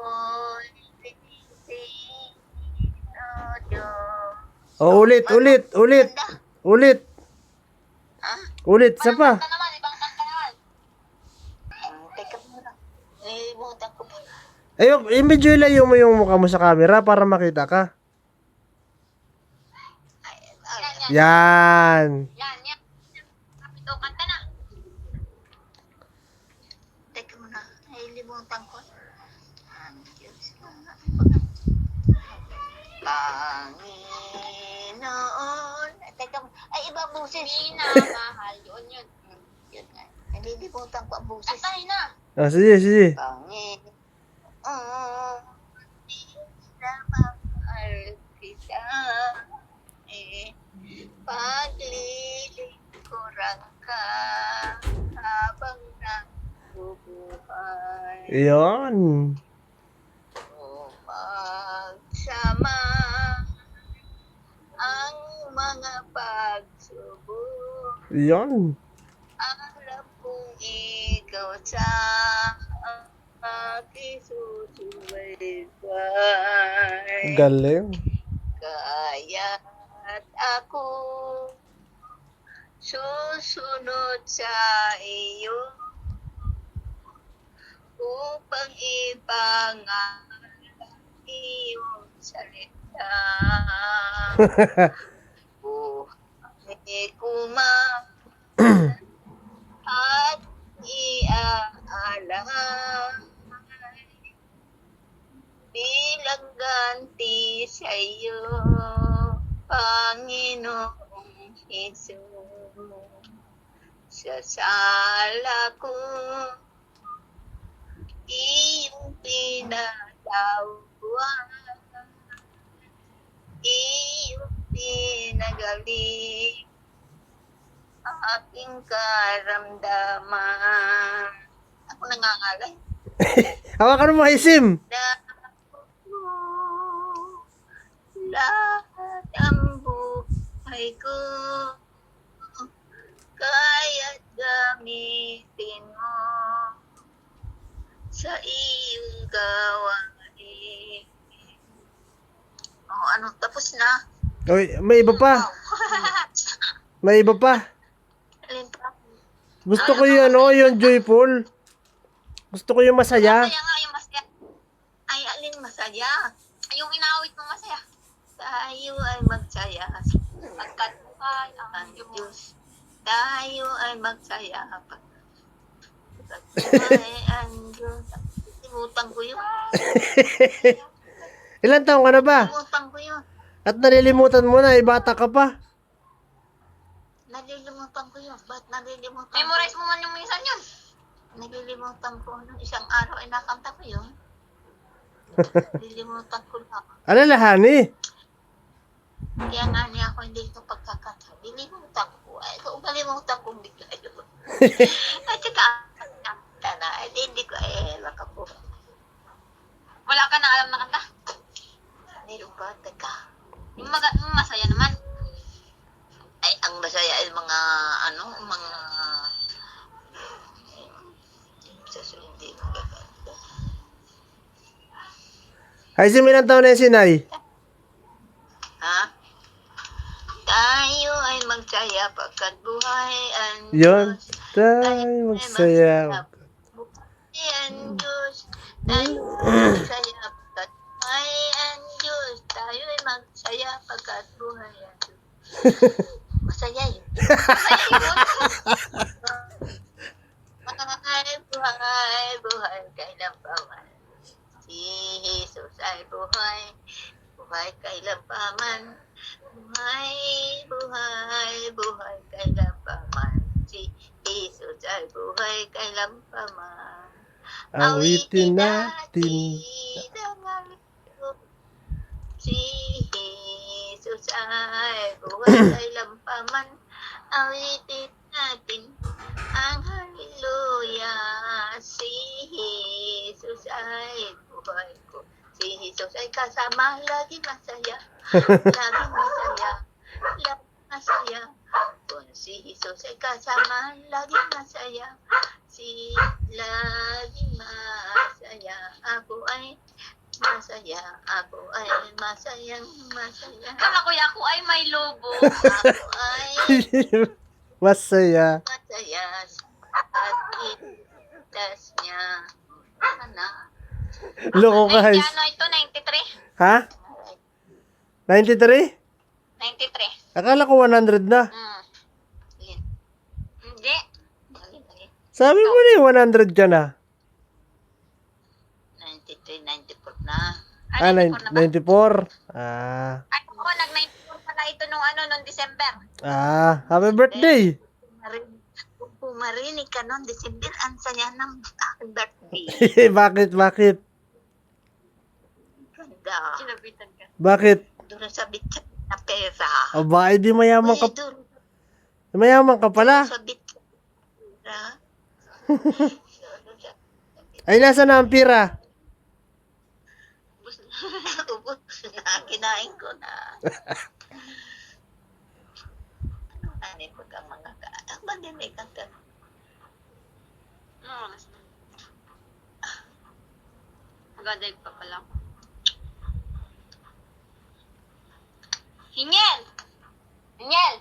ako'y sinodyo. Oh, ulit. Ganda. Ulit. Ha? Ulit, isa pa. Kanta naman, ibang kanta naman. Teka muna. Nilimutan ko pa. Ayun, medyo ilayo mo yung mukha mo sa camera para makita ka. Yan. Yan. Kapito, kanta na. Teka muna, nilimutan ko. Ang Diyos na Panginoon. Teka muna. Ay, iba ang buses. Mahal. Yun. Yun nga. Nalilimutan ko ang buses. Kantahin na. Ah, sige. Panginoon. Mahal kita. Paglilingkuran ka habang nabubuhay. Yan. Magsama ang mga pagsubok. Yan. Alam kong ikaw sa aking susubaybay. Galing. Kaya't ako susunod sa iyo upang ipangaral iyong salita. Buhay ko at iaalay bilang ganti sa iyo, Panginoong Hesus. Sa sala ko, iyong pinatawad, iyong pinagaling aking karamdaman. Ako nangangalay. Hawakan mo Isim. Lahat ang buhay ko kaya't gamitin mo sa iyong gawain. Ano, tapos na. Oy, may iba pa. May iba pa. Alin pa? Gusto ko yung yung joyful. Gusto ko yung masaya. Masaya nga yung masaya. Ay, alin masaya? Yung inaawit mo masaya. Tayo ay magsaya pagkat buhay ang Diyos. Tayo ay magsaya pagkat buhay ang Diyos. Limutan ko yun. Ilan taong ka na ba? Limutan ko yun. At nalilimutan mo na, bata ka pa. Nalilimutan ko yun. Ba't nalilimutan ko? Memorize mo man yung minsan yun. Nalilimutan ko. Nung isang araw ay nakanta ko yun. Nalilimutan ko lang. Alalahani. Kaya nga niya ako hindi ko pagkakata. Nalilimutan ko. Ay, kung nalimutan ko bigla yun. At saka, kanta na. Ay, hindi ko, laka po. Wala ka na alam na kanta? Meron ba? Teka. Yung masaya naman. Ay, ang masaya ay mga, mga hindi magaganda. Isim, ilang taon na yung sinay? Ha? Tayo ay magsaya pagkat buhay ang Yun. Diyos. Tayo magsaya. Buhay ang Diyos. Tayo ay magsaya pagkat buhay ang Diyos. Tayo ay magsaya pagkat buhay ang Diyos. Masaya yun. Buhay, kailan pa man. Si Jesus ay buhay, buhay kailan pa man. Buhay, kailan pa man. Si Jesus ay buhay, kailan pa man. Awitin natin. ang hallelujah. Si Jesus ay buhay, kailan pa man. Awitin natin ang hallelujah. Si Jesus ay buhay ko. Si Jesus ay kasama, lagi masaya. Lagi masaya. Lagi masaya. Kung si Jesus ay kasama, lagi masaya. Si lagi masaya. Ako ay masaya. Ako ay masayang masaya. Kala ko ako ay may lobo. Ako ay Masaya. masaya. At itas niya. Ano? Loko ka, Ay, guys. ano ito? 93? Ha? 93? 93. Akala ko 100 na. Yan. Hindi. Mali, mali. Sabi mo na 100 ka na. 93, 94 na. Ah, 94 na ba? 94. Ah. Ay, oo, nag-94 pala ito nung December. Ah, happy birthday. Kung pumarinig ka noon, December, ang saya ng aking birthday. Bakit? Ganda. Sinabitan ka. Bakit? Doon sa bitsa na pera. Aba, di mayaman Uy, ka. doon Mayaman ka pala. sa bitsa na pera. Ay, nasa na ang pira? Ubus na, kinain ko na. Ano ko ka mga ka? Ang bandinig ang ka. Magaday pa pala. Hingel! Hingel!